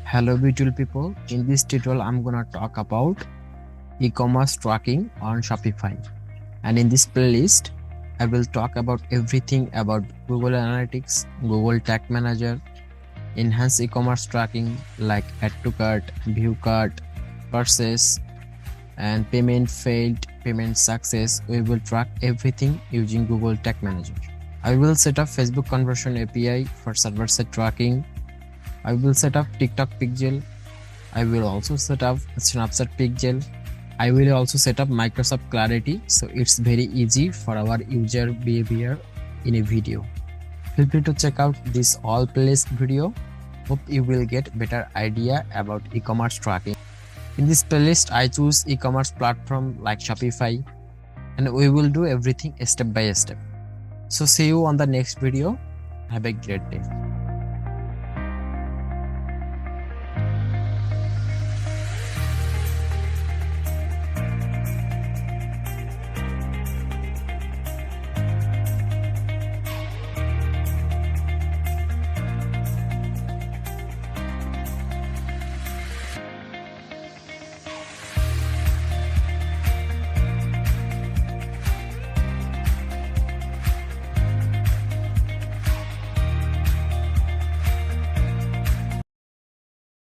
Hello beautiful people, in this tutorial I'm gonna talk about e-commerce tracking on Shopify, and in this playlist I will talk about everything about Google Analytics, Google Tag Manager, enhanced e-commerce tracking like add to cart, view cart, purchase, and payment failed, payment success. We will track everything using Google Tag Manager. I will set up Facebook conversion API for server-side tracking. I will set up TikTok pixel. I will also set up Snapchat pixel. I will also set up Microsoft Clarity, so it's very easy for our user behavior in a video. Feel free to check out this all playlist video. Hope you will get better idea about e-commerce tracking. In this playlist, I choose e-commerce platform like Shopify, and we will do everything step by step. So see you on the next video. Have a great day.